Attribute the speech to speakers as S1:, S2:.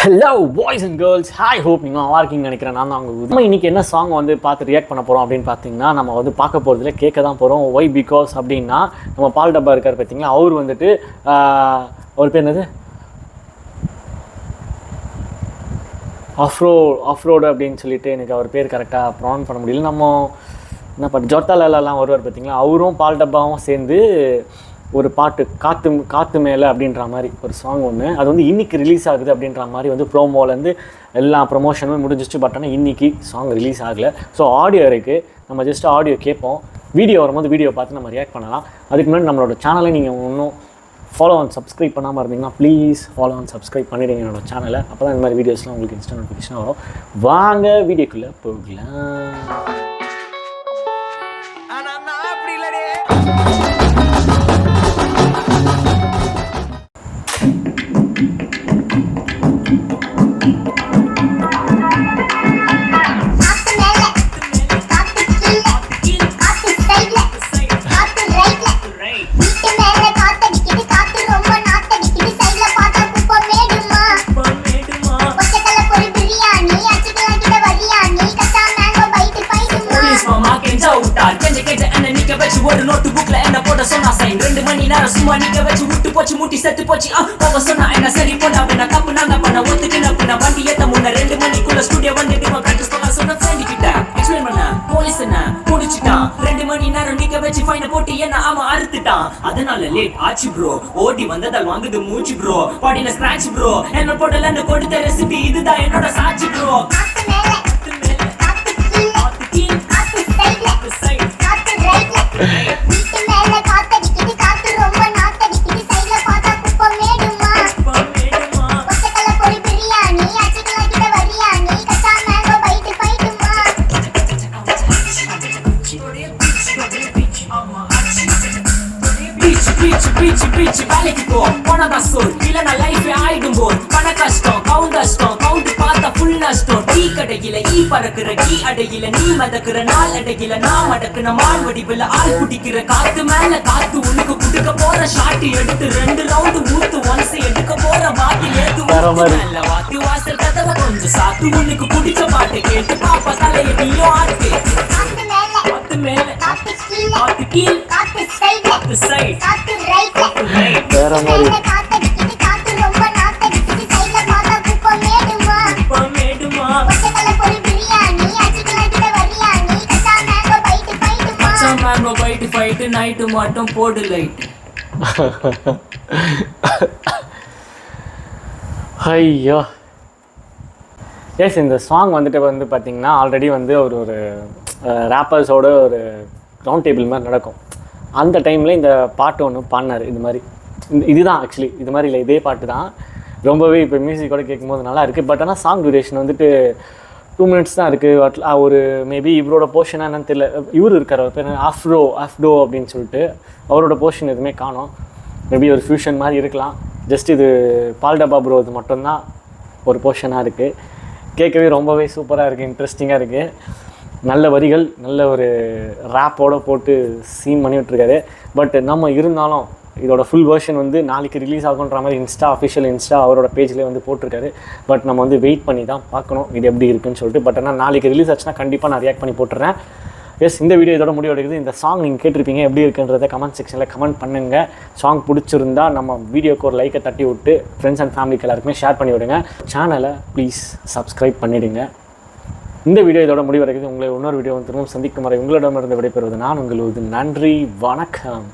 S1: Hello boys and girls, hi, hope நீங்கள் நல்லா இருக்கீங்கன்னு நினைக்கிறேன். நான் தான் அவங்க நம்ம இன்றைக்கி என்ன சாங் வந்து பார்த்து ரியாக்ட் பண்ண போகிறோம் அப்படின்னு பார்த்தீங்கன்னா, நம்ம வந்து பார்க்க போகிறதுல கேட்க தான் போகிறோம். ஒய் பிகாஸ் அப்படின்னா, நம்ம பால் டப்பா இருக்கார் பார்த்தீங்களா, அவர் வந்துட்டு அவர் பேர் என்னது, ஆஃப்ரோடு அப்படின்னு சொல்லிட்டு எனக்கு அவர் பேர் கரெக்டாக ப்ரொனவுன்ஸ் பண்ண முடியல. நம்ம என்ன பாட்டு ஜொர்த்தாலெல்லாம் வருவார் பார்த்தீங்களா, அவரும் பால் டப்பாவும் சேர்ந்து ஒரு பாட்டு காற்று மேலே அப்படின்ற மாதிரி ஒரு சாங் ஒன்று, அது வந்து இன்றைக்கி ரிலீஸ் ஆகுது அப்படின்ற மாதிரி வந்து ப்ரோமோலேருந்து எல்லா ப்ரொமோஷனுமே முடிஞ்சிச்சு. பட் ஆனால் இன்றைக்கி சாங் ரிலீஸ் ஆகலை. ஸோ ஆடியோ இருக்குது, நம்ம ஜஸ்ட் ஆடியோ கேட்போம். வீடியோ வரும்போது வீடியோ பார்த்து நம்ம ரியாக்ட் பண்ணலாம். அதுக்கு முன்னாடி நம்மளோட சேனலை நீங்கள் இன்னும் ஃபாலோ அண்ட் சப்ஸ்கிரைப் பண்ணாமல் இருந்தீங்கன்னா ப்ளீஸ் ஃபாலோ அண்ட் சப்ஸ்கிரைப் பண்ணிவிடுங்க என்னோடய சேனலை. அப்போ தான் இந்த மாதிரி வீடியோஸ்லாம் உங்களுக்கு இன்ஸ்டா நோட்டிஃபிகேஷன் வரும். வாங்க வீடியோக்குள்ளே போகலாம்.
S2: ஒரு நோட்டு புக்ல என்ன போட சொன்னா சைன் 2 மணி நேரம் சும்மா நிக்க வச்சு விட்டு போச்சு முட்டி செத்து போச்சு. போக சொன்னா என்ன சரி போட்டா அப்படின்னா தப்பு நாங்க பண்ண ஒத்துக்கின அப்படின்னா வண்டி ஏத்த முன்ன 2 மணிக்குள்ள ஸ்டுடியோ வந்துட்டு பிராக்டிஸ் பண்ண சொன்ன ஃப்ரெண்ட் கிட்ட எக்ஸ்பிளைன் பண்ண போலீஸ் என்ன முடிச்சிட்டான். 2 மணி நேரம் நிக்க வச்சு ஃபைனை போட்டு என்ன அவன் அறுத்துட்டான். அதனால லேட் ஆச்சு ப்ரோ, ஓடி வந்ததால் வாங்குது மூச்சு ப்ரோ, பாடின ஸ்கிராட்ச் ப்ரோ, என்ன போடலன்னு கொடுத்த ரெசிபி இதுதான் என்னோட சாட்சி ப்ரோ. பீச் வேலைக்கு போ போனதான் சொல், இல்லைன்னா லைஃப் ஆயிடும் போல். பண கஷ்டம் கவுண்ட் பார்த்தா ஃபுல் நஷ்டம். டீ கடையில ஈ பறக்குற கீ அடையில நீ மதக்குற நாள் அடையில நான் மடக்குன மான் வடிவில் ஆள் குடிக்கிற காத்து மேல காத்து உனக்கு குடுக்க போற ஷாட்டு எடுத்து 2 ரவுண்டு ஊத்து ஒன்ஸ் எடுக்க போற வாக்கில் ஏத்து மேல வாத்து வாசல் கதவை கொஞ்சம் சாத்து உனக்கு பிடிச்ச பாட்டு கேட்டு பாப்பா தலைய நீயும் ஆட்டு. காத்து மேல காத்து கீழ் காத்து சைடு காத்து ரைட்
S1: வேற மாதிரி
S2: ஃபைட் நைட்டு மட்டும் போடு லைட்.
S1: ஐயோ எஸ், இந்த சாங் வந்துட்டு பார்த்திங்கன்னா ஆல்ரெடி வந்து ஒரு ரேப்பர்ஸோட ஒரு ரவுண்ட் டேபிள் மாதிரி நடக்கும். அந்த டைமில் இந்த பாட்டு ஒன்று பாடினார். இது மாதிரி இதுதான் ஆக்சுவலி இது மாதிரி இல்லை, இதே பாட்டு தான். ரொம்பவே இப்போ மியூசிக்கோட கேட்கும்போது நல்லா இருக்குது. பட் ஆனால் சாங் டியூரேஷன் வந்துட்டு 2 minutes தான் இருக்குது. ஒரு மேபி இவரோட போர்ஷனாக என்னன்னு தெரியல. இவர் இருக்கார், அவர் பேர் ஆஃப்டோ அப்படின்னு சொல்லிட்டு, அவரோட போர்ஷன் எதுவுமே காணோம். மேபி ஒரு ஃபியூஷன் மாதிரி இருக்கலாம். ஜஸ்ட் இது பால் டப்பா ப்ரோ இது மட்டும்தான் ஒரு போர்ஷனாக இருக்குது. கேட்கவே ரொம்பவே சூப்பராக இருக்குது, இன்ட்ரெஸ்டிங்காக இருக்குது. நல்ல வரிகள், நல்ல ஒரு ரேப்போடு போட்டு சீன் பண்ணி விட்டுருக்காரு. பட் நம்ம இருந்தாலும் இதோட ஃபுல் வெர்ஷன் வந்து நாளைக்கு ரிலீஸ் ஆகுன்ற மாதிரி அஃபிஷியல் இன்ஸ்டா அவரோட பேஜ்லேயே வந்து போட்டிருக்காரு. பட் நம்ம வந்து வெயிட் பண்ணி தான் பார்க்கணும் இது எப்படி இருக்குன்னு சொல்லிட்டு. பட் ஆனால் நாளைக்கு ரிலீஸ் ஆச்சுன்னா கண்டிப்பாக நான் ரியாக்ட் பண்ணி போட்டுறேன். எஸ், இந்த வீடியோ இதோட முடிவடைக்குது. இந்த சாங் நீங்கள் கேட்டிருப்பீங்க, எப்படி இருக்குன்றதை கமெண்ட் செக்ஷனில் கமெண்ட் பண்ணுங்கள். சாங் பிடிச்சிருந்தா நம்ம வீடியோக்கு ஒரு லைக்கை தட்டி விட்டு ஃப்ரெண்ட்ஸ் அண்ட் ஃபேமிலிக்கு எல்லாருக்குமே ஷேர் பண்ணி விடுங்க. சேனலை ப்ளீஸ் சப்ஸ்கிரைப் பண்ணிவிடுங்க. இந்த வீடியோ இதோட முடிவடைக்குது. உங்களை இன்னொரு வீடியோ திரும்பவும் சந்திக்கும் வரை உங்களிடமிருந்து விடைபெறுவது நான் உங்களது. நன்றி, வணக்கம்.